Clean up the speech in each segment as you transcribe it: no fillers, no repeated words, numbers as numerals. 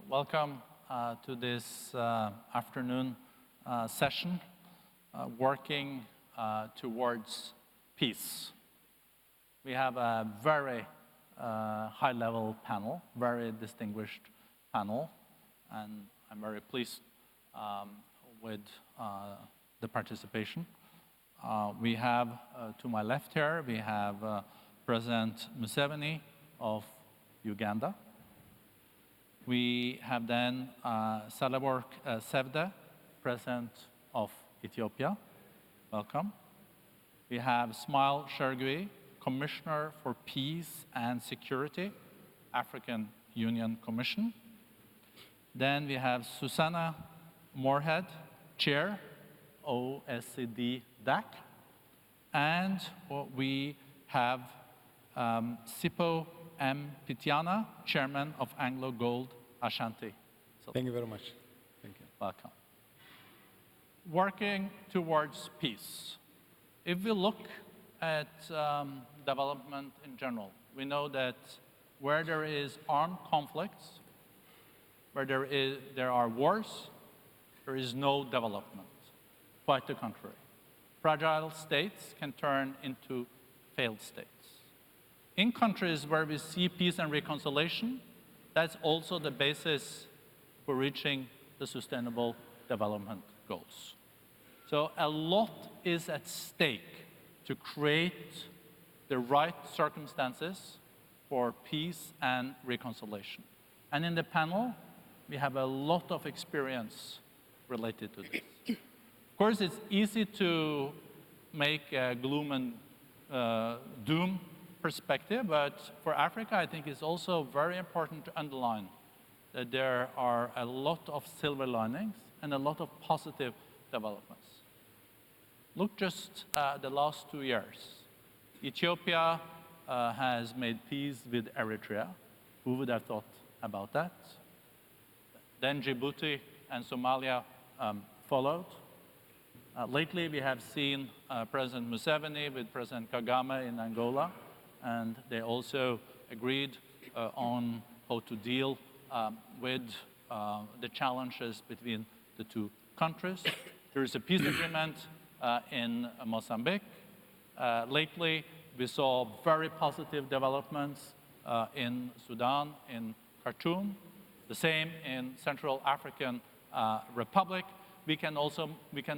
Welcome to this afternoon session, working towards peace. We have a very high-level panel, very distinguished panel, and I'm very pleased with the participation. We have, to my left here, we have President Museveni of Uganda. We have then Sahlework Zewde, President of Ethiopia. Welcome. We have Smail Chergui, Commissioner for Peace and Security, African Union Commission. Then we have Susanna Moorehead, Chair, OECD DAC. And we have Sipho Pityana, Chairman of AngloGold Ashanti. So, thank you very much. Thank you. Welcome. Working towards peace. If we look at development in general, we know that where there is armed conflicts, where there are wars, there is no development. Quite the contrary. Fragile states can turn into failed states. In countries where we see peace and reconciliation, that's also the basis for reaching the Sustainable Development Goals. So a lot is at stake to create the right circumstances for peace and reconciliation. And in the panel, we have a lot of experience related to this. Of course, it's easy to make a gloom and doom perspective, but for Africa, I think it's also very important to underline that there are a lot of silver linings and a lot of positive developments. Look just the last 2 years. Ethiopia has made peace with Eritrea. Who would have thought about that? Then Djibouti and Somalia followed. Lately, we have seen President Museveni with President Kagame in Angola, and they also agreed on how to deal with the challenges between the two countries. There is a peace agreement in Mozambique. Lately, we saw very positive developments in Sudan, in Khartoum, the same in Central African Republic. We can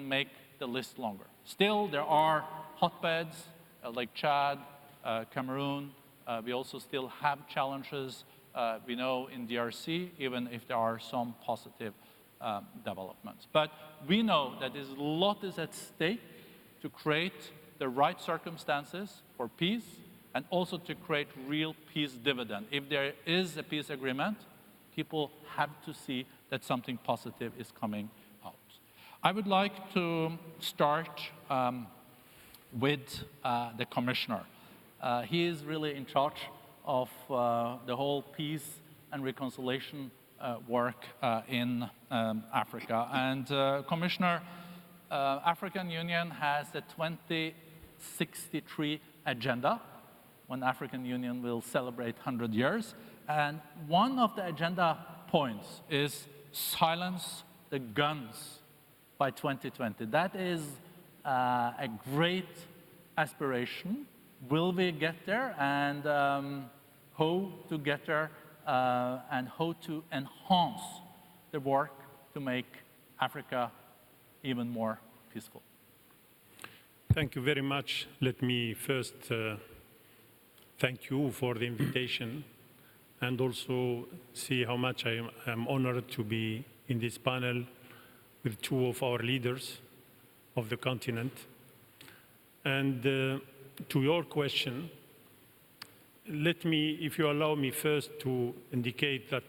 make the list longer. Still, there are hotbeds like Chad, Cameroon. We also still have challenges, we know, in DRC, even if there are some positive developments. But we know that a lot is at stake to create the right circumstances for peace and also to create real peace dividend. If there is a peace agreement, people have to see that something positive is coming out. I would like to start with the commissioner. He is really in charge of the whole peace and reconciliation work in Africa. And Commissioner, African Union has a 2063 agenda when African Union will celebrate 100 years. And one of the agenda points is silence the guns by 2020. That is a great aspiration. Will we get there, and how to get there, and how to enhance the work to make Africa even more peaceful? Thank you very much. Let me first thank you for the invitation and also see how much I am honored to be in this panel with two of our leaders of the continent. And to your question, let me, if you allow me first to indicate that,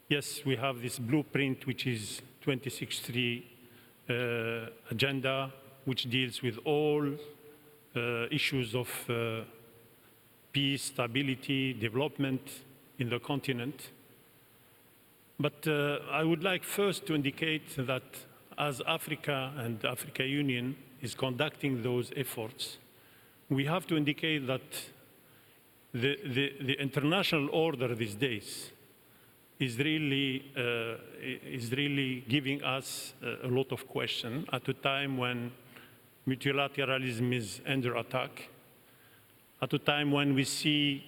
yes, we have this blueprint, which is 2063 agenda, which deals with all issues of peace, stability, development in the continent. But I would like first to indicate that as Africa and the African Union is conducting those efforts, we have to indicate that the international order these days is really giving us a lot of questions at a time when multilateralism is under attack, at a time when we see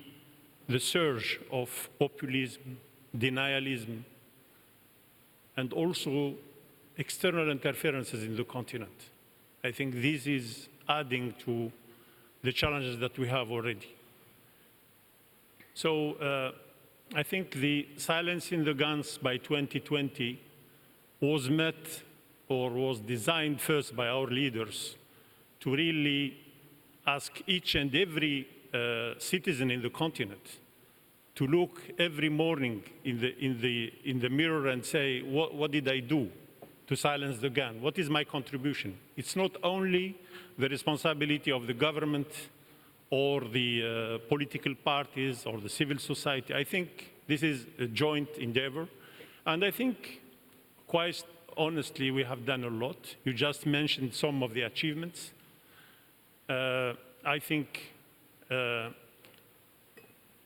the surge of populism, denialism, and also external interferences in the continent. I think this is adding to the challenges that we have already. So I think the silencing the guns by 2020 was met or was designed first by our leaders to really ask each and every citizen in the continent to look every morning in the mirror and say, what did I do to silence the gun? What is my contribution? It's not only the responsibility of the government or the political parties or the civil society. I think this is a joint endeavor. And I think, quite honestly, we have done a lot. You just mentioned some of the achievements. I think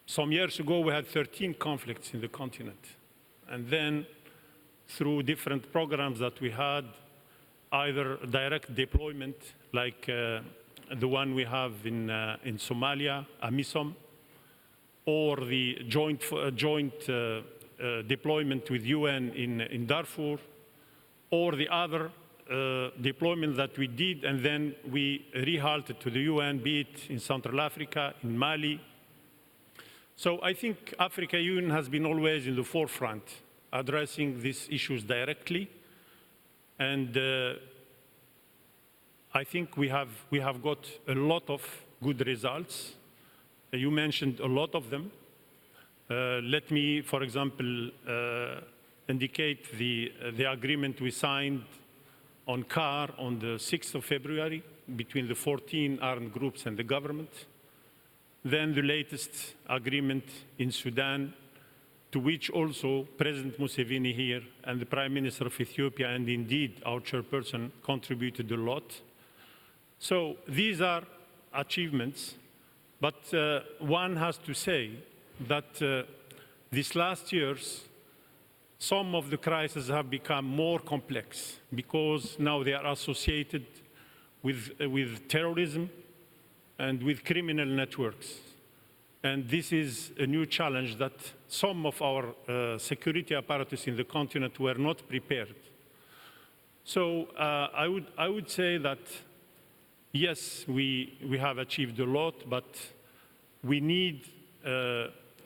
some years ago we had 13 conflicts in the continent. And then through different programs that we had, either direct deployment like the one we have in Somalia, AMISOM, or the joint deployment with UN in Darfur, or the other deployment that we did and then we rehalted to the UN, be it in Central Africa, in Mali. So I think Africa Union has been always in the forefront, addressing these issues directly. And I think we have got a lot of good results. You mentioned a lot of them. Let me, for example, indicate the agreement we signed on CAR on the 6th of February between the 14 armed groups and the government. Then the latest agreement in Sudan, to which also President Museveni here and the Prime Minister of Ethiopia and indeed our chairperson contributed a lot. So these are achievements, but one has to say that these last years, some of the crises have become more complex because now they are associated with terrorism and with criminal networks. And this is a new challenge that some of our security apparatus in the continent were not prepared. So I would say that, yes, we have achieved a lot, but we need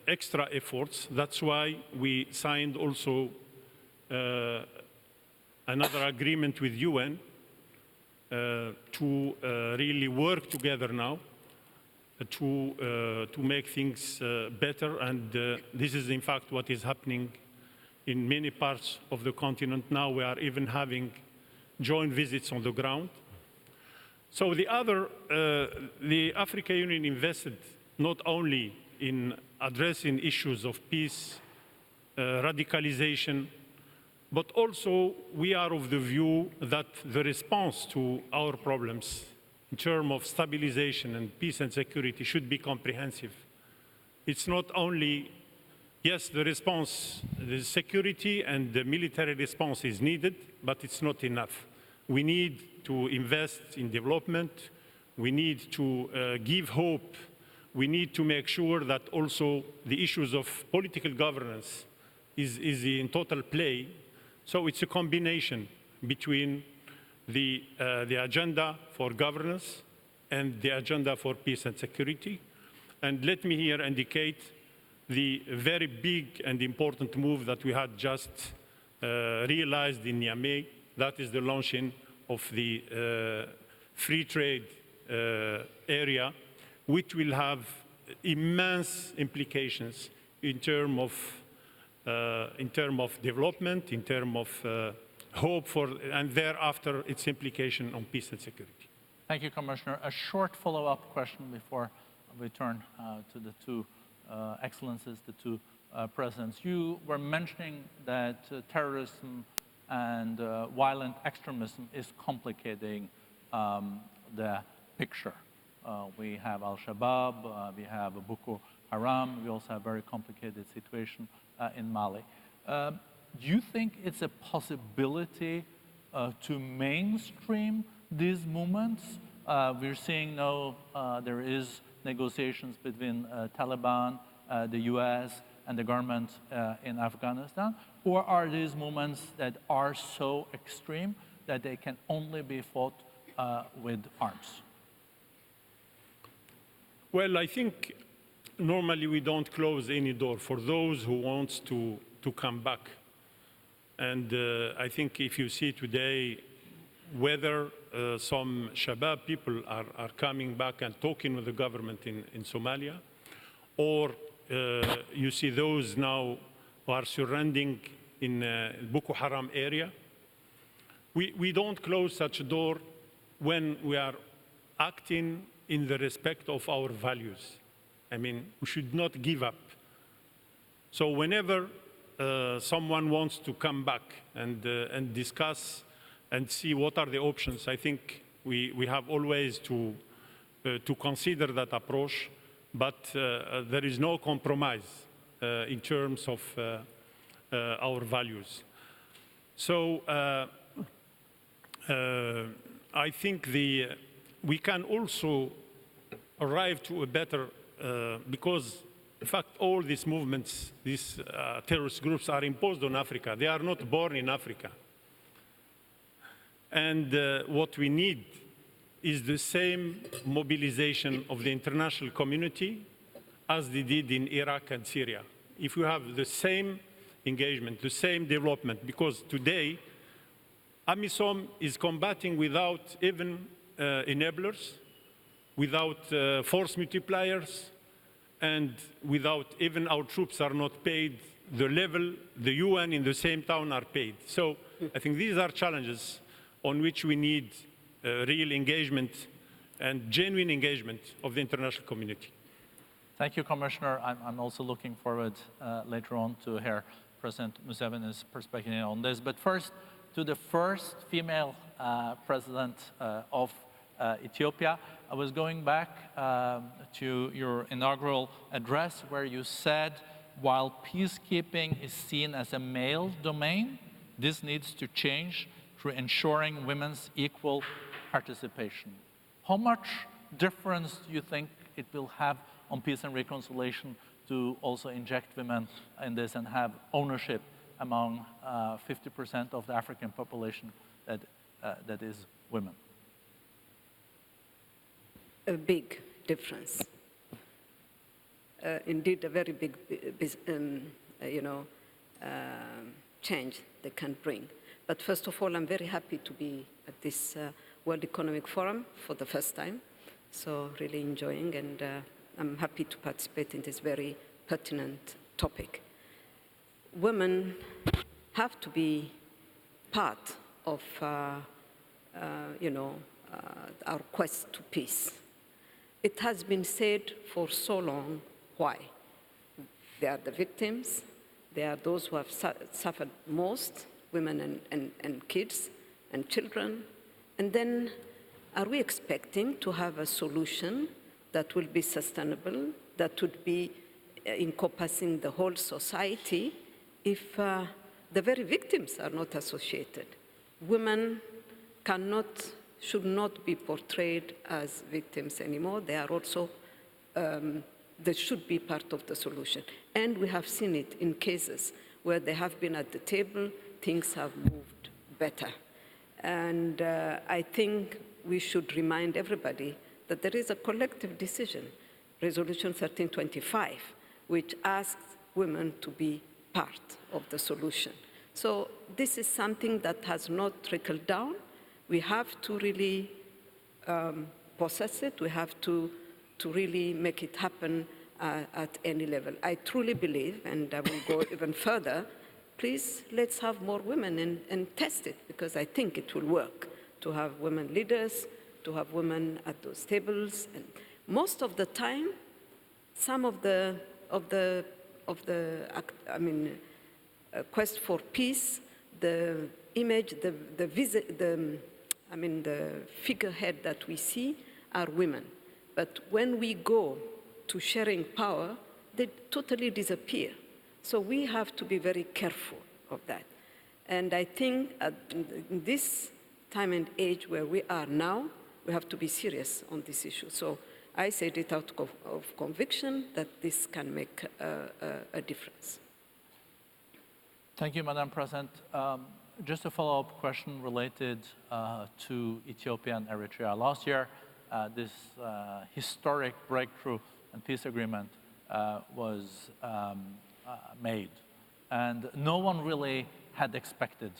extra efforts. That's why we signed also another agreement with UN to really work together now to make things better. And this is in fact what is happening in many parts of the continent now. We are even having joint visits on the ground. So the Africa Union invested not only in addressing issues of peace, radicalization, but also we are of the view that the response to our problems in terms of stabilization and peace and security should be comprehensive. It's not only, yes, the response, the security and the military response is needed, but it's not enough. We need to invest in development. We need to give hope. We need to make sure that also the issues of political governance is in total play. So it's a combination between the agenda for governance and the agenda for peace and security. And let me here indicate the very big and important move that we had just realized in Niamey. That is the launching of the free trade area, which will have immense implications in terms of development, in terms of hope for, and thereafter its implication on peace and security. Thank you, Commissioner. A short follow-up question before we turn to the two excellencies, the two presidents. You were mentioning that terrorism and violent extremism is complicating the picture. We have Al-Shabaab, we have Boko Haram, we also have a very complicated situation in Mali. Do you think it's a possibility to mainstream these movements? We're seeing now there is negotiations between Taliban, the US, and the government in Afghanistan, or are these movements that are so extreme that they can only be fought with arms? Well, I think normally we don't close any door for those who want to come back. And I think if you see today whether some Shabab people are coming back and talking with the government in Somalia, or you see those now who are surrendering in Boko Haram area, we don't close such a door when we are acting in the respect of our values. I mean, we should not give up. So whenever someone wants to come back and discuss and see what are the options, I think we have always to consider that approach, but there is no compromise in terms of our values. So I think we can also arrive to a better, because in fact all these movements, these terrorist groups are imposed on Africa. They are not born in Africa. And what we need is the same mobilization of the international community as they did in Iraq and Syria. If we have the same engagement, the same development, because today AMISOM is combating without even enablers, without force multipliers, and without even our troops are not paid the level the UN in the same town are paid. So I think these are challenges on which we need real engagement and genuine engagement of the international community. Thank you, Commissioner. I'm also looking forward later on to hear President Museveni's perspective on this. But first, to the first female president of Ethiopia. I was going back to your inaugural address where you said, while peacekeeping is seen as a male domain, this needs to change through ensuring women's equal participation. How much difference do you think it will have on peace and reconciliation to also inject women in this and have ownership among 50% of the African population that is women? A big difference. Indeed, a very big, change they can bring. But first of all, I'm very happy to be at this World Economic Forum for the first time. So really enjoying, and I'm happy to participate in this very pertinent topic. Women have to be part of, our quest to peace. It has been said for so long, why? They are the victims. They are those who have suffered most, women and kids and children. And then are we expecting to have a solution that will be sustainable, that would be encompassing the whole society if the very victims are not associated? Women should not be portrayed as victims anymore. They are also, they should be part of the solution. And we have seen it in cases where they have been at the table, things have moved better. And I think we should remind everybody that there is a collective decision, Resolution 1325, which asks women to be part of the solution. So this is something that has not trickled down. We have to really possess it. We have to really make it happen at any level. I truly believe, and I will go even further, please let's have more women and test it, because I think it will work to have women leaders, to have women at those tables. And most of the time, some of the quest for peace, the image, the figurehead that we see are women. But when we go to sharing power, they totally disappear. So we have to be very careful of that. And I think in this time and age where we are now, we have to be serious on this issue. So I said it out of conviction that this can make a difference. Thank you, Madam President. Just a follow-up question related to Ethiopia and Eritrea. Last year, this historic breakthrough and peace agreement was made. And no one really had expected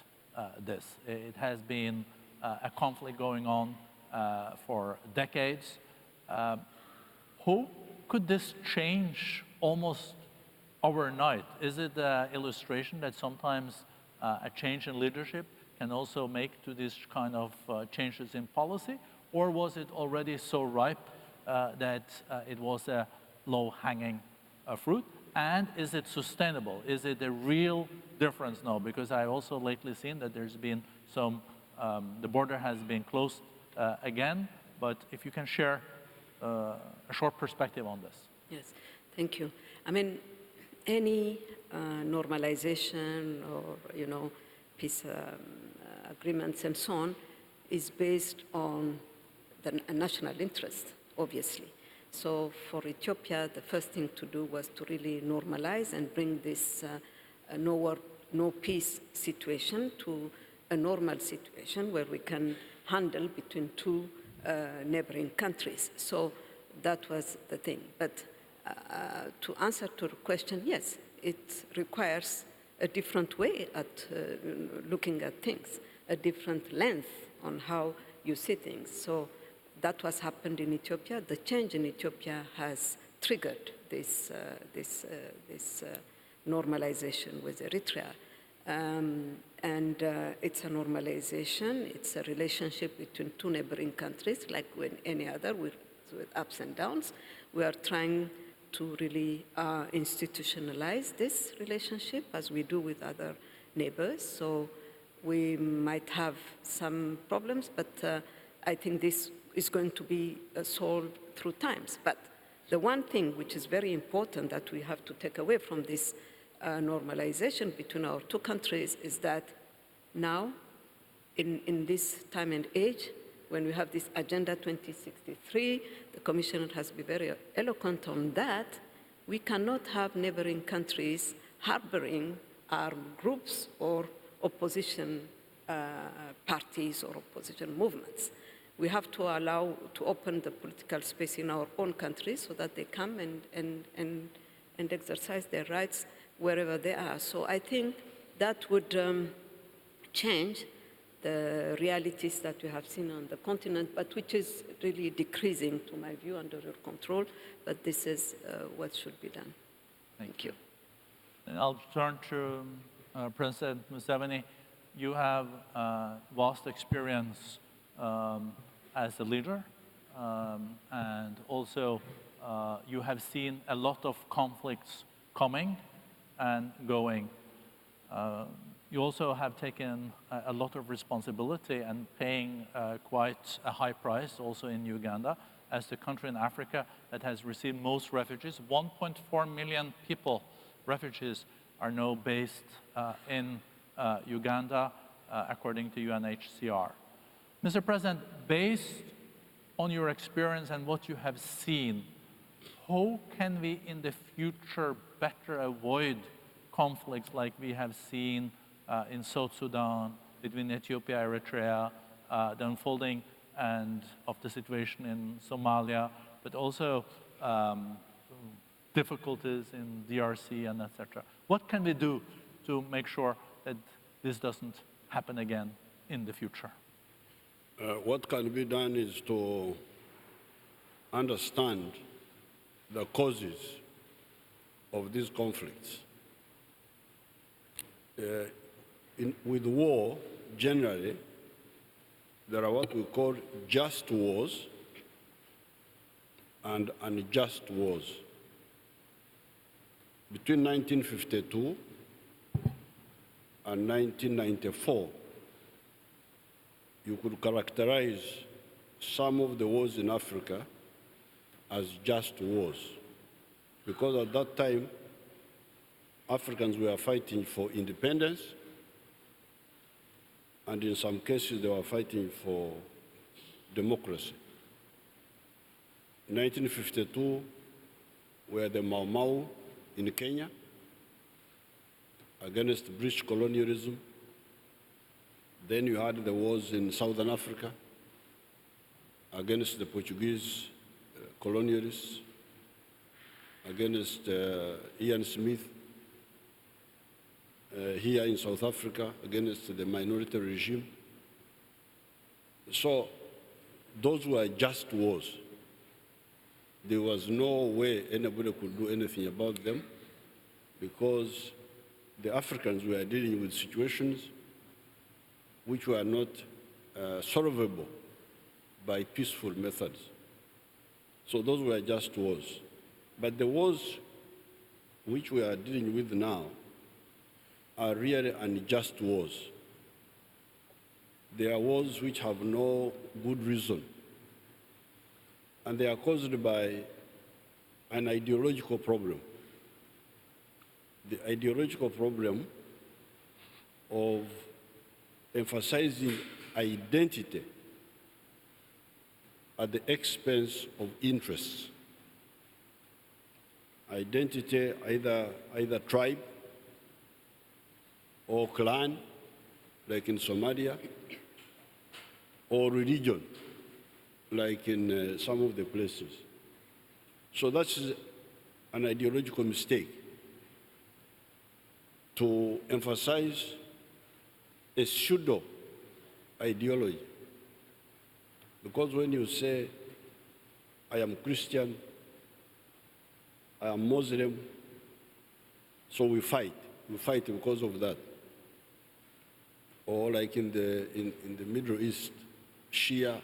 this. It has been a conflict going on for decades. How could this change almost overnight? Is it an illustration that sometimes a change in leadership can also make to this kind of changes in policy? Or was it already so ripe that it was a low-hanging fruit? And is it sustainable? Is it a real difference now? Because I also lately seen that there's been some, the border has been closed again, but if you can share a short perspective on this. Yes, thank you. I mean, any normalization or, peace agreements and so on is based on the national interest, obviously. So for Ethiopia, the first thing to do was to really normalize and bring this no war, no peace situation to a normal situation where we can handle between two neighboring countries. So that was the thing. But to answer to the question, yes, it requires a different way at looking at things, a different length on how you see things. So that was happened in Ethiopia. The change in Ethiopia has triggered this normalization with Eritrea. It's a normalization, it's a relationship between two neighboring countries, like with any other, with ups and downs. We are trying to really institutionalize this relationship as we do with other neighbors. So we might have some problems, but I think this is going to be solved through times. But the one thing which is very important that we have to take away from this normalization between our two countries is that now, in this time and age, when we have this Agenda 2063, the Commissioner has been very eloquent on that, we cannot have neighboring countries harboring armed groups or opposition parties or opposition movements. We have to allow to open the political space in our own countries so that they come and exercise their rights wherever they are. So I think that would change the realities that we have seen on the continent, but which is really decreasing, to my view, under your control. But this is what should be done. Thank you. And I'll turn to President Museveni. You have vast experience as a leader, and also you have seen a lot of conflicts coming and going. You also have taken a lot of responsibility and paying quite a high price also in Uganda as the country in Africa that has received most refugees. 1.4 million people, refugees, are now based in Uganda according to UNHCR. Mr. President, based on your experience and what you have seen, how can we in the future better avoid conflicts like we have seen in South Sudan, between Ethiopia, Eritrea, the unfolding of the situation in Somalia, but also difficulties in DRC and etc. What can we do to make sure that this doesn't happen again in the future? What can be done is to understand the causes of these conflicts. With war, generally, there are what we call just wars and unjust wars. Between 1952 and 1994, you could characterize some of the wars in Africa as just wars, because at that time, Africans were fighting for independence, and in some cases they were fighting for democracy. In 1952, were the Mau Mau in Kenya against British colonialism. Then you had the wars in Southern Africa against the Portuguese colonialists, against Ian Smith, here in South Africa against the minority regime. So those were just wars. There was no way anybody could do anything about them because the Africans were dealing with situations which were not solvable by peaceful methods. So those were just wars. But the wars which we are dealing with now are really unjust wars. They are wars which have no good reason. And they are caused by an ideological problem. The ideological problem of emphasizing identity at the expense of interests. Identity, either tribe or clan, like in Somalia, or religion, like in some of the places. So that's an ideological mistake, to emphasize a pseudo ideology. Because when you say, I am Christian, I am Muslim, so we fight because of that. Or like in the Middle East, Shia,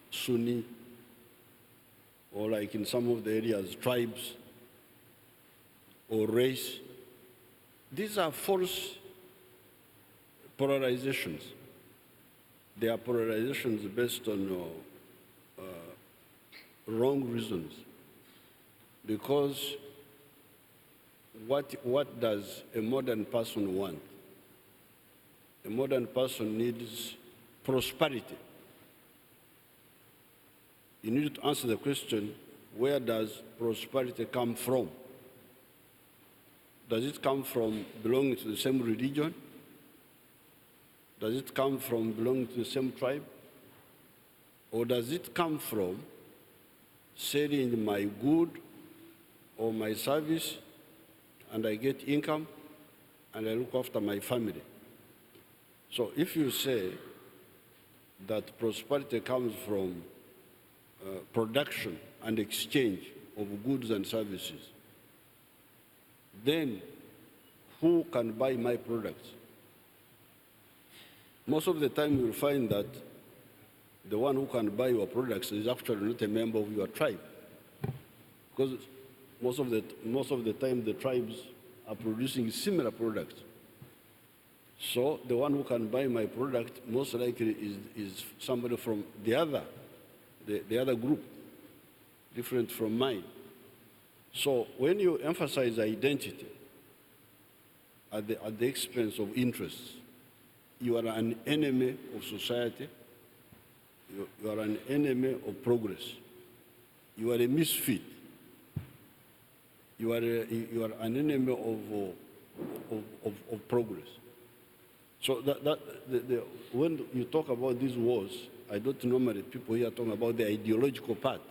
Sunni, or like in some of the areas, tribes or race. These are false polarizations. They are polarizations based on wrong reasons. Because what does a modern person want? A modern person needs prosperity. You need to answer the question, where does prosperity come from? Does it come from belonging to the same religion? Does it come from belonging to the same tribe? Or does it come from selling my good or my service and I get income and I look after my family? So if you say that prosperity comes from production and exchange of goods and services, then who can buy my products? Most of the time you'll find that the one who can buy your products is actually not a member of your tribe. Because most of the time the tribes are producing similar products. So the one who can buy my product most likely is somebody from the other group, different from mine. So when you emphasize identity at the expense of interests, you are an enemy of society, you are an enemy of progress, you are a misfit, you are an enemy of progress. So when you talk about these wars, I don't normally, people here talking about the ideological part.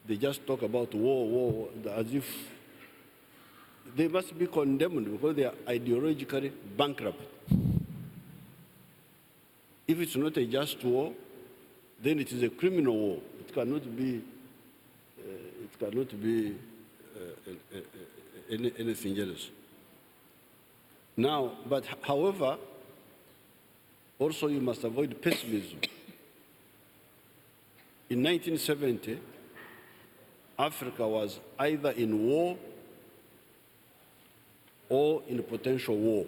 They just talk about war, as if they must be condemned because they are ideologically bankrupt. If it's not a just war, then it is a criminal war. It cannot be anything else. Now, but however, also you must avoid pessimism. In 1970, Africa was either in war or in potential war.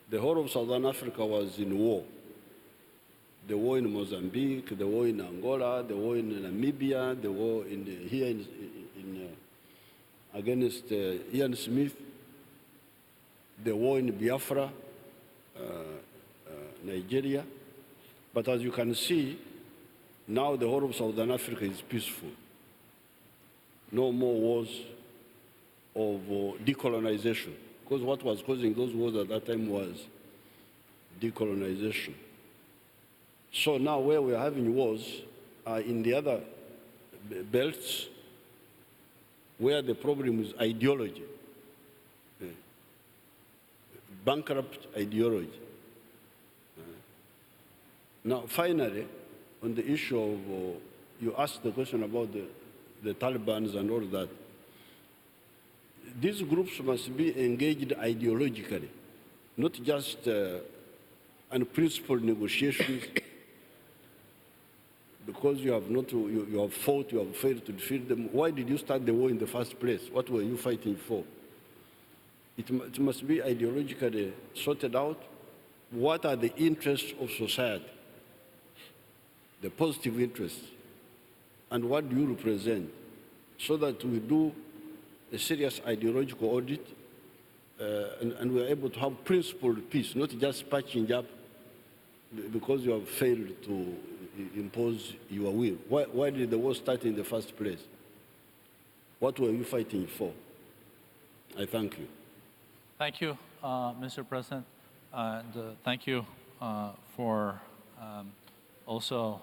The whole of Southern Africa was in war. The war in Mozambique, the war in Angola, the war in Namibia, the war here against Ian Smith, the war in Biafra, Nigeria. But as you can see, now the whole of Southern Africa is peaceful. No more wars of decolonization, because what was causing those wars at that time was decolonization. So now where we are having wars are in the other belts where the problem is ideology, bankrupt ideology. Now, finally, on the issue of, you asked the question about the Taliban and all that. These groups must be engaged ideologically, not just unprincipled negotiations because you have not, you have fought, you have failed to defeat them. Why did you start the war in the first place? What were you fighting for? It must be ideologically sorted out. What are the interests of society? The positive interests. And what do you represent? So that we do a serious ideological audit and we're able to have principled peace, not just patching up because you have failed to impose your will. Why did the war start in the first place? What were you fighting for? I thank you. Thank you, Mr. President, and thank you for also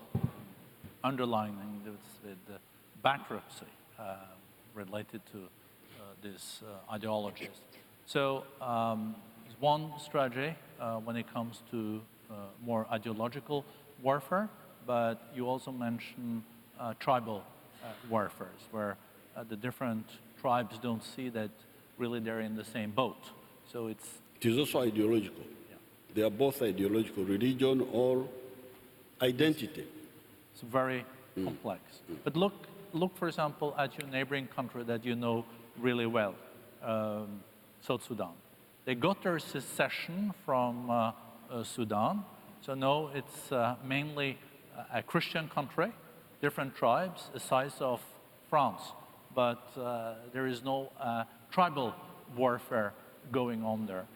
underlining this, the bankruptcy related to these ideologies. So one strategy when it comes to more ideological warfare, but you also mentioned tribal warfare, where the different tribes don't see that really they're in the same boat. So it is also ideological. Yeah. They are both ideological, religion or identity. It's very complex. But look, for example, at your neighboring country that you know really well, South Sudan. They got their secession from Sudan. So now it's mainly a Christian country, different tribes, the size of France. But there is no tribal warfare going on there.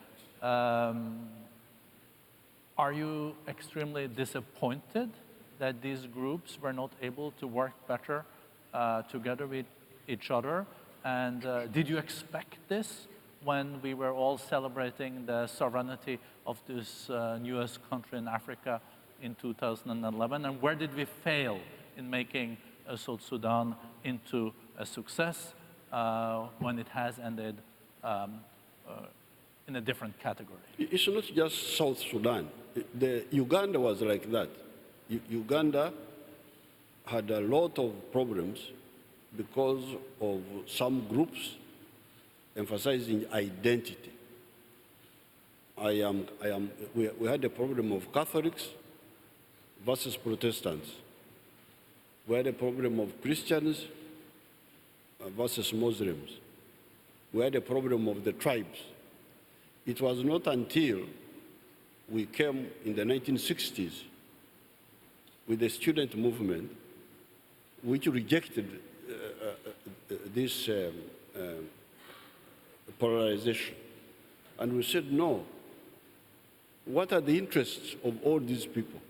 Are you extremely disappointed that these groups were not able to work better together with each other? And did you expect this when we were all celebrating the sovereignty of this newest country in Africa in 2011? And where did we fail in making South Sudan into a success when it has ended in a different category? It's not just South Sudan. Uganda was like that. Uganda had a lot of problems because of some groups emphasizing identity. We had a problem of Catholics versus Protestants. We had a problem of Christians versus Muslims. We had a problem of the tribes. It was not until we came in the 1960s with the student movement, which rejected this polarization. And we said, no, what are the interests of all these people?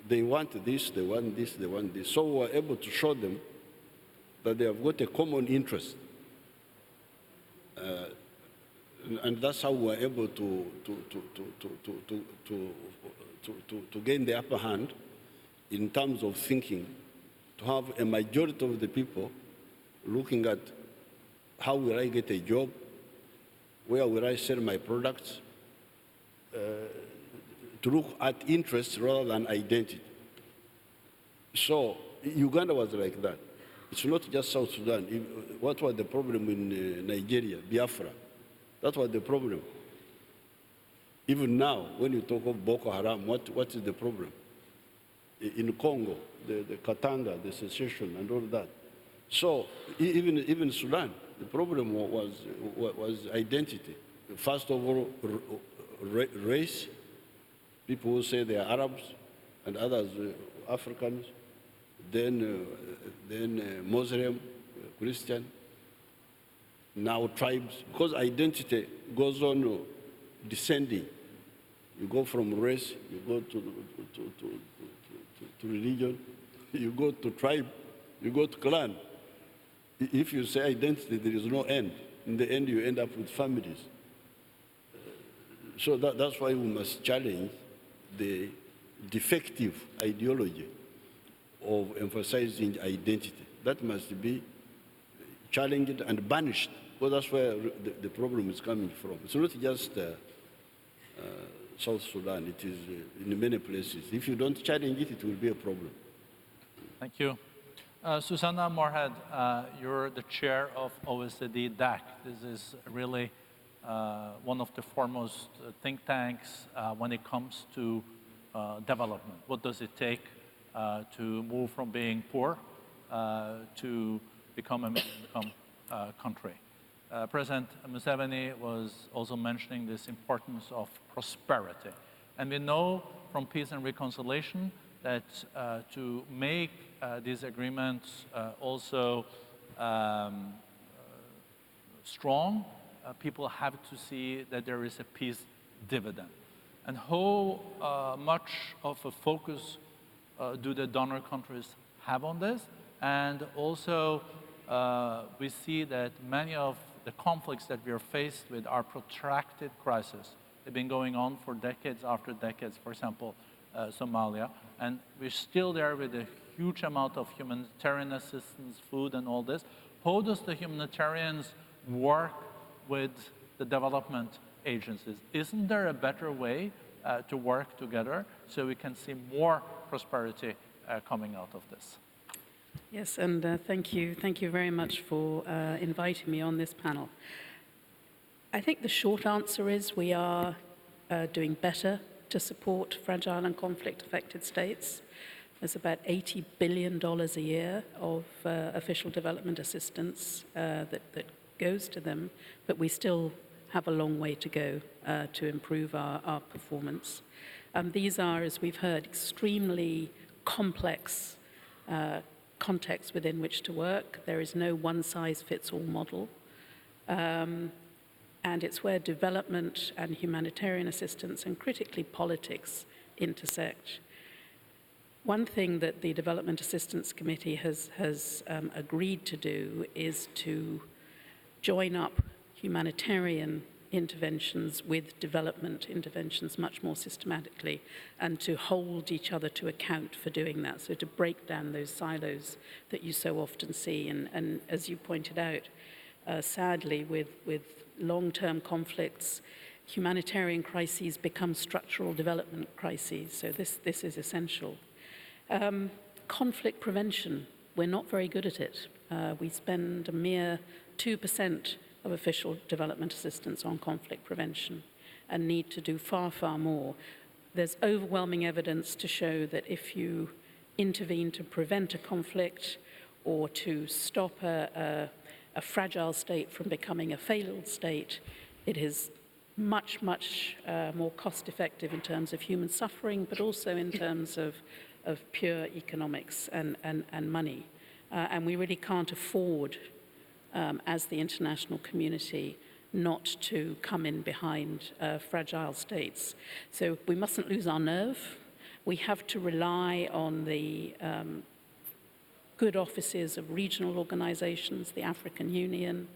They want this, they want this, they want this. So we were able to show them that they have got a common interest. And that's how we were able to gain the upper hand in terms of thinking, to have a majority of the people looking at how will I get a job, where will I sell my products, to look at interests rather than identity. So Uganda was like that. It's not just South Sudan. What was the problem in Nigeria, Biafra? That was the problem. Even now, when you talk of Boko Haram, what is the problem? In Congo, the Katanga, the secession, and all that. So even Sudan, the problem was identity. First of all, race. People who say they are Arabs, and others Africans. Then Muslim, Christian. now tribes, because identity goes on descending. You go from race, you go to religion, you go to tribe, you go to clan. If you say identity, there is no end. In the end, you end up with families. So that's why we must challenge the defective ideology of emphasizing identity. That must be challenged and banished, because that's where the problem is coming from. It's not just South Sudan, it is in many places. If you don't challenge it, it will be a problem. Thank you. Susanna Moorehead, you're the chair of OECD DAC. This is really one of the foremost think tanks when it comes to development. What does it take to move from being poor to become a middle-income country? President Museveni was also mentioning this importance of prosperity. And we know from peace and reconciliation that to make these agreements also strong, people have to see that there is a peace dividend. And how much of a focus do the donor countries have on this? And also, we see that many of the conflicts that we are faced with are protracted crises. They've been going on for decades after decades, for example, Somalia, and we're still there with a huge amount of humanitarian assistance, food and all this. How does the humanitarians work with the development agencies? Isn't there a better way to work together so we can see more prosperity coming out of this? Yes, and thank you very much for inviting me on this panel. I think the short answer is we are doing better to support fragile and conflict-affected states. There's about $80 billion a year of official development assistance that goes to them, but we still have a long way to go to improve our performance. These are, as we've heard, extremely complex contexts within which to work. There is no one-size-fits-all model. And it's where development and humanitarian assistance and critically politics intersect. One thing that the Development Assistance Committee has agreed to do is to join up humanitarian interventions with development interventions much more systematically, and to hold each other to account for doing that, so to break down those silos that you so often see. And as you pointed out, sadly, with long-term conflicts, humanitarian crises become structural development crises, so this is essential. Conflict prevention, we're not very good at it. We spend a mere 2% of official development assistance on conflict prevention and need to do far, far more. There's overwhelming evidence to show that if you intervene to prevent a conflict or to stop a fragile state from becoming a failed state, it is much, much more cost-effective in terms of human suffering, but also in terms of pure economics and money. And we really can't afford, as the international community, not to come in behind fragile states. So we mustn't lose our nerve. We have to rely on the good offices of regional organizations, the African Union,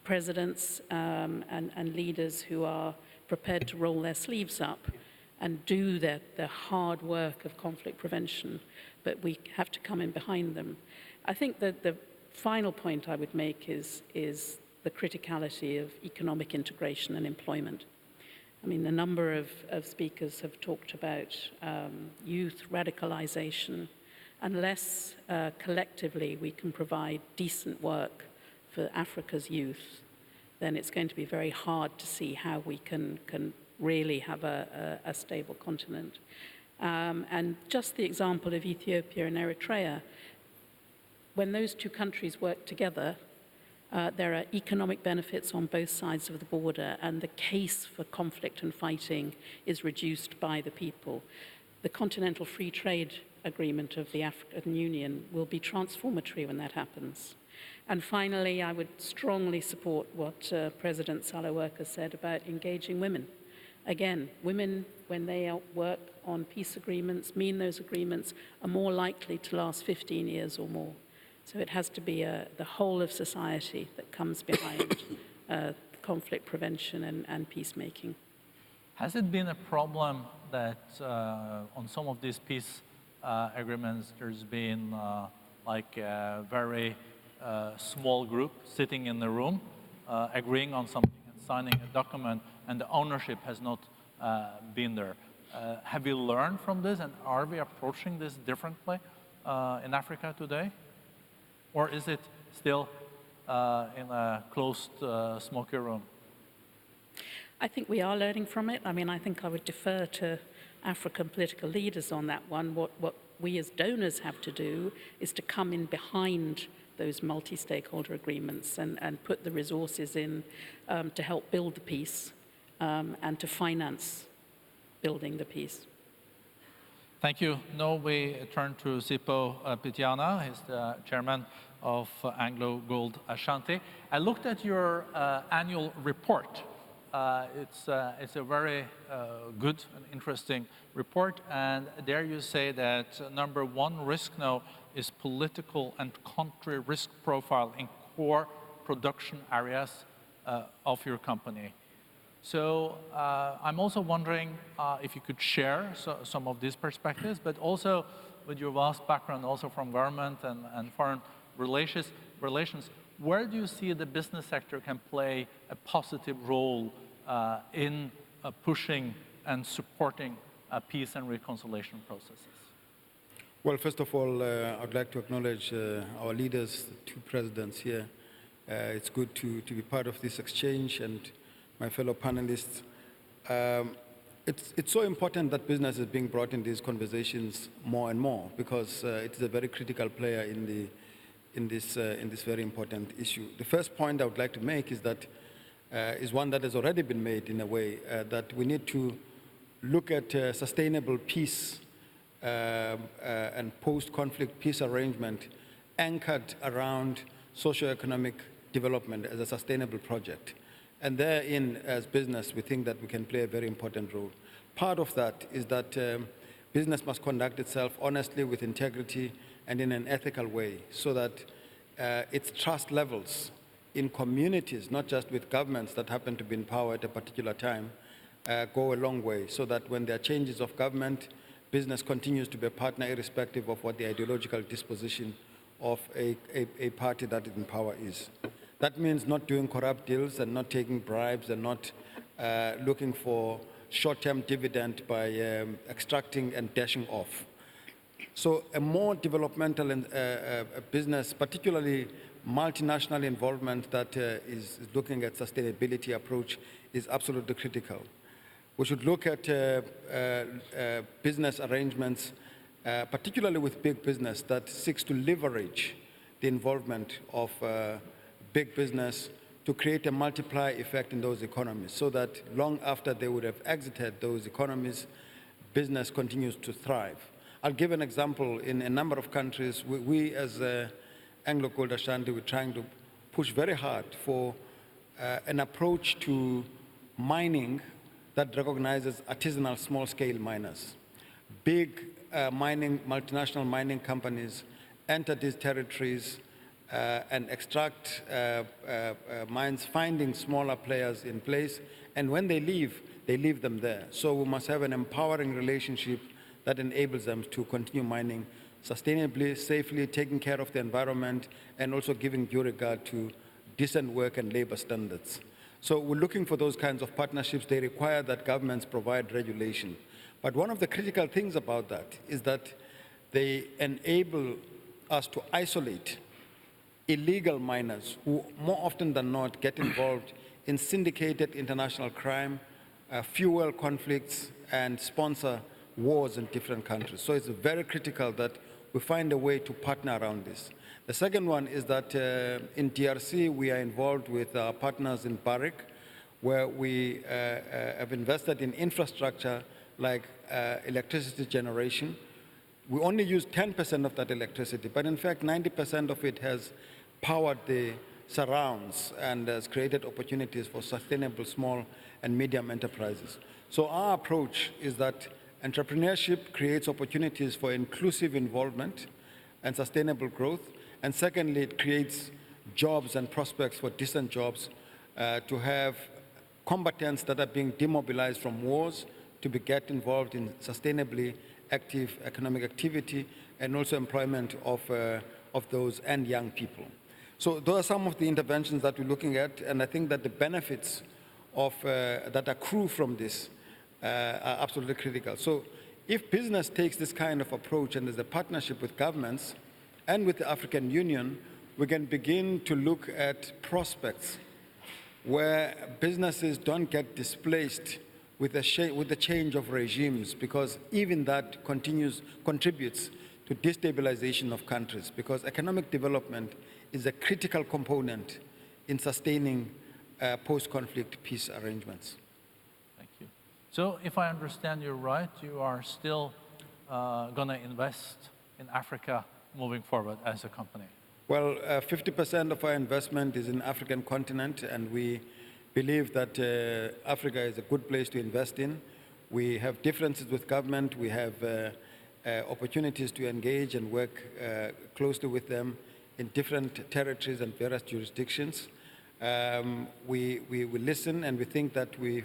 presidents and leaders who are prepared to roll their sleeves up and do the hard work of conflict prevention, but we have to come in behind them. I think that the final point I would make is the criticality of economic integration and employment. I mean, a number of speakers have talked about youth radicalization. Unless collectively we can provide decent work for Africa's youth, then it's going to be very hard to see how we can really have a stable continent. And just the example of Ethiopia and Eritrea, when those two countries work together, there are economic benefits on both sides of the border, and the case for conflict and fighting is reduced by the people. The Continental Free Trade Agreement of the African Union will be transformatory when that happens. And finally, I would strongly support what President Sahlework has said about engaging women. Again, women, when they work on peace agreements, those agreements are more likely to last 15 years or more. So it has to be the whole of society that comes behind conflict prevention and peacemaking. Has it been a problem that on some of these peace agreements, there's been like a very small group sitting in the room, agreeing on something and signing a document, and the ownership has not been there? Have we learned from this, and are we approaching this differently in Africa today? Or is it still in a closed, smoky room? I think we are learning from it. I mean, I think I would defer to African political leaders on that one. What we as donors have to do is to come in behind those multi-stakeholder agreements and put the resources in to help build the peace and to finance building the peace. Thank you. Now we turn to Sipho Pityana. He's the chairman of AngloGold Ashanti. I looked at your annual report. It's a very good and interesting report, and there you say that number one risk now is political and country risk profile in core production areas of your company. So I'm also wondering if you could share some of these perspectives, but also with your vast background also from government and foreign relations, where do you see the business sector can play a positive role in pushing and supporting peace and reconciliation processes? Well, first of all, I'd like to acknowledge our leaders, the two presidents here. It's good to be part of this exchange, and my fellow panelists. It's so important that business is being brought in these conversations more and more, because it is a very critical player in this very important issue. The first point I would like to make is that is one that has already been made in a way, that we need to look at sustainable peace and post-conflict peace arrangement anchored around socio-economic development as a sustainable project. And therein, as business, we think that we can play a very important role. Part of that is that business must conduct itself honestly, with integrity, and in an ethical way, so that its trust levels in communities, not just with governments that happen to be in power at a particular time, go a long way, so that when there are changes of government, business continues to be a partner irrespective of what the ideological disposition of a party that is in power is. That means not doing corrupt deals and not taking bribes and not looking for short-term dividend by extracting and dashing off. So a more developmental business, particularly multinational involvement that is looking at sustainability approach, is absolutely critical. We should look at business arrangements, particularly with big business that seeks to leverage the involvement of big business to create a multiplier effect in those economies, so that long after they would have exited those economies, business continues to thrive. I'll give an example. In a number of countries, we as AngloGold Ashanti, we're trying to push very hard for an approach to mining that recognizes artisanal small-scale miners. Big multinational mining companies enter these territories and extract mines, finding smaller players in place, and when they leave them there. So we must have an empowering relationship that enables them to continue mining sustainably, safely, taking care of the environment, and also giving due regard to decent work and labor standards. So we're looking for those kinds of partnerships. They require that governments provide regulation. But one of the critical things about that is that they enable us to isolate illegal miners who more often than not get involved in syndicated international crime, fuel conflicts, and sponsor wars in different countries. So it's very critical that we find a way to partner around this. The second one is that in DRC, we are involved with our partners in Barrick, where we have invested in infrastructure like electricity generation. We only use 10% of that electricity, but in fact, 90% of it has powered the surrounds and has created opportunities for sustainable small and medium enterprises. So our approach is that entrepreneurship creates opportunities for inclusive involvement and sustainable growth. And secondly, it creates jobs and prospects for decent jobs, to have combatants that are being demobilized from wars to get involved in sustainably active economic activity, and also employment of those and young people. So those are some of the interventions that we're looking at, and I think that the benefits of, that accrue from this are absolutely critical. So if business takes this kind of approach and there's a partnership with governments and with the African Union, we can begin to look at prospects where businesses don't get displaced with the change of regimes, because even that contributes to destabilization of countries, because economic development is a critical component in sustaining post-conflict peace arrangements. Thank you. So if I understand you right, you are still going to invest in Africa moving forward as a company? Well, 50% of our investment is in the African continent, and we believe that Africa is a good place to invest in. We have differences with government. We have opportunities to engage and work closely with them in different territories and various jurisdictions. We listen, and we think that we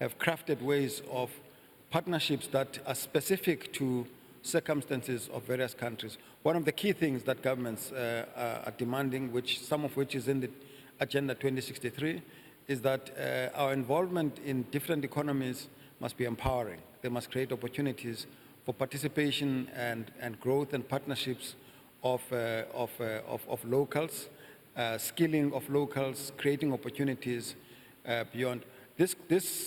have crafted ways of partnerships that are specific to circumstances of various countries. One of the key things that governments are demanding, some of which is in the Agenda 2063, is that our involvement in different economies must be empowering. They must create opportunities for participation and growth and partnerships of locals, skilling of locals, creating opportunities beyond. This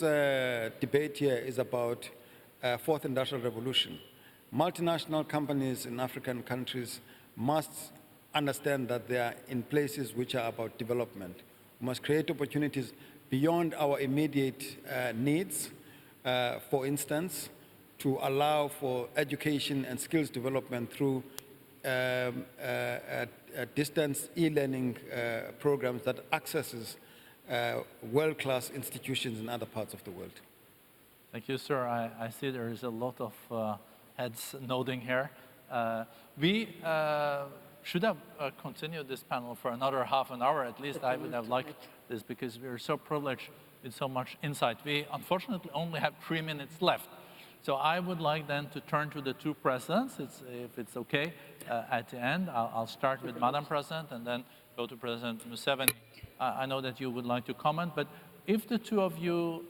debate here is about fourth industrial revolution. Multinational companies in African countries must understand that they are in places which are about development. We must create opportunities beyond our immediate needs, for instance, to allow for education and skills development through distance e-learning programs that accesses world-class institutions in other parts of the world. Thank you, sir. I see there is a lot of heads nodding here. We should have continued this panel for another half an hour. At least I would have liked this, because we're so privileged with so much insight. We unfortunately only have 3 minutes left. So I would like then to turn to the two presidents, if it's okay, at the end. I'll start with Madam President and then go to President Museveni. I know that you would like to comment, but if the two of you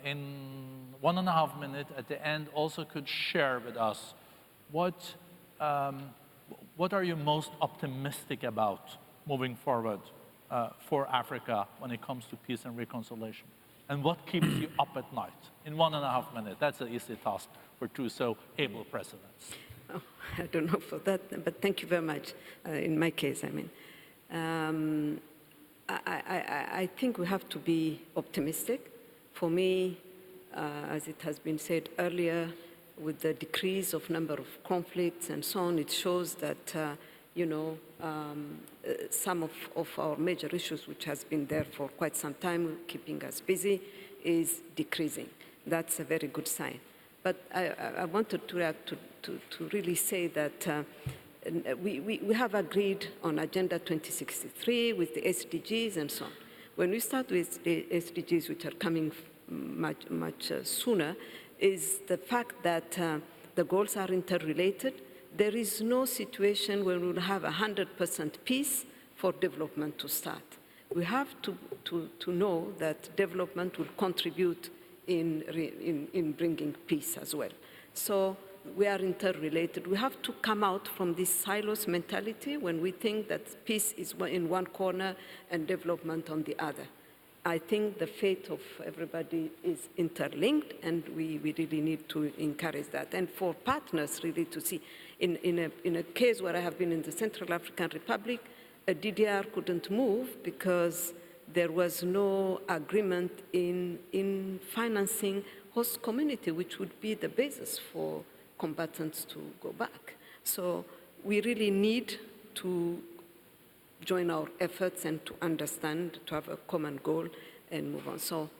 in 1.5 minutes at the end also could share with us what are you most optimistic about moving forward for Africa when it comes to peace and reconciliation? And what keeps you up at night? In 1.5 minutes, that's an easy task for two so able presidents. Oh, I don't know for that, but thank you very much. In my case, I mean. I think we have to be optimistic. For me, as it has been said earlier, with the decrease of number of conflicts and so on, it shows that, some of our major issues, which has been there for quite some time, keeping us busy, is decreasing. That's a very good sign. But I wanted to really say that we have agreed on Agenda 2063 with the SDGs and so on. When we start with the SDGs, which are coming much sooner, is the fact that the goals are interrelated. There is no situation where we will have 100% peace for development to start. We have to know that development will contribute in bringing peace as well. So we are interrelated. We have to come out from this silos mentality when we think that peace is in one corner and development on the other. I think the fate of everybody is interlinked, and we really need to encourage that. And for partners really to see, in a case where I have been in the Central African Republic, a DDR couldn't move because there was no agreement in financing host community, which would be the basis for combatants to go back. So we really need to join our efforts and to understand, to have a common goal and move on. So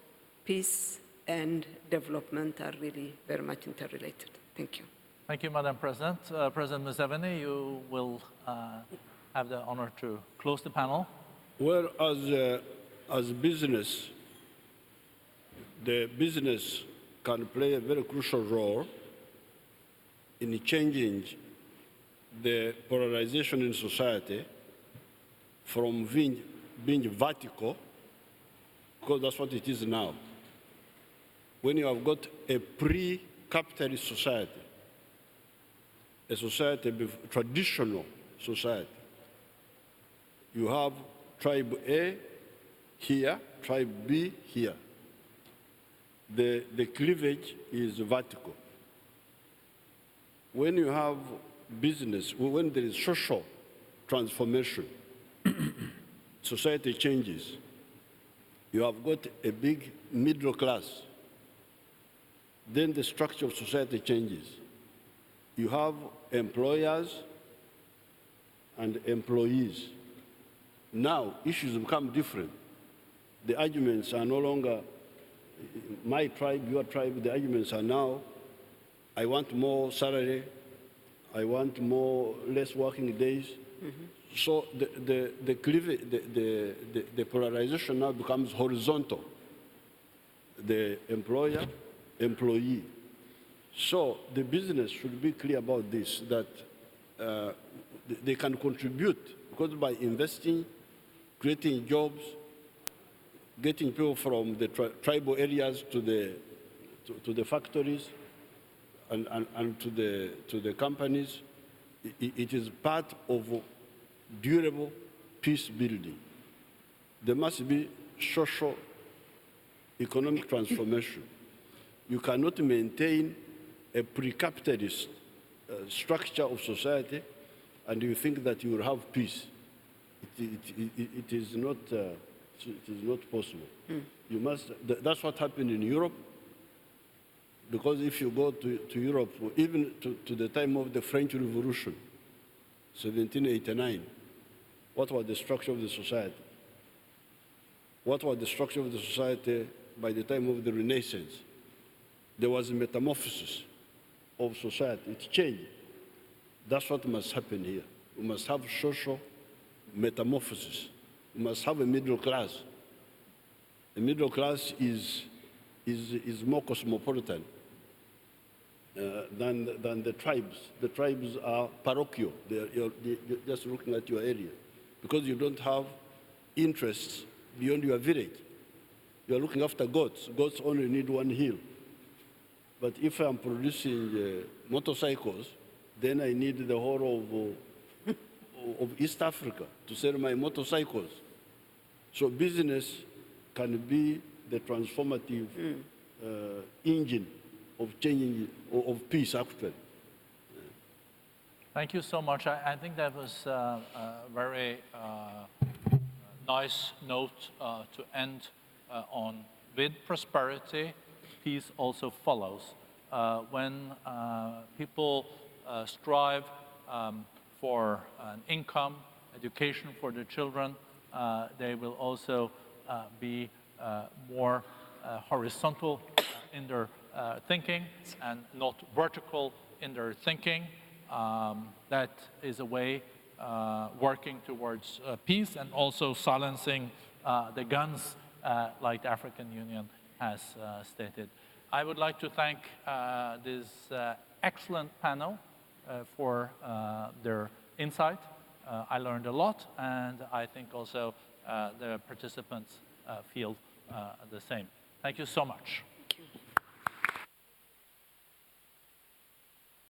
peace and development are really very much interrelated. Thank you. Thank you, Madam President. President Museveni, you will have the honor to close the panel. Well, as business, the business can play a very crucial role in changing the polarization in society from being vertical, because that's what it is now. When you have got a pre-capitalist society, a society, traditional society, you have tribe A here, tribe B here. The cleavage is vertical. When you have business, when there is social transformation, society changes. You have got a big middle class. Then the structure of society changes. You have employers and employees. Now, issues become different. The arguments are no longer my tribe, your tribe. The arguments are now, I want more salary, I want less working days. So the polarization now becomes horizontal. The employer, employee. So the business should be clear about this, that they can contribute, because by investing, creating jobs, getting people from the tribal areas to the factories and to the companies, it is part of durable peace building. There must be social economic transformation. You cannot maintain a pre-capitalist structure of society and you think that you will have peace. It is not possible. You must, that's what happened in Europe, because if you go to Europe, even to the time of the French Revolution, 1789, what was the structure of the society? What was the structure of the society by the time of the Renaissance? There was a metamorphosis of society. It changed. That's what must happen here. We must have social metamorphosis. We must have a middle class. The middle class is more cosmopolitan than the tribes. The tribes are parochial. You're just looking at your area, because you don't have interests beyond your village. You're looking after goats. Goats only need one hill. But if I'm producing motorcycles, then I need the whole of East Africa to sell my motorcycles. So business can be the transformative engine of changing, of peace, actually. Thank you so much. I think that was a very nice note to end on. With prosperity, peace also follows. When people strive for an income, education for their children, they will also be more horizontal in their thinking and not vertical in their thinking. That is a way working towards peace and also silencing the guns like the African Union has stated. I would like to thank this excellent panel for their insight. I learned a lot, and I think also the participants feel the same. Thank you so much.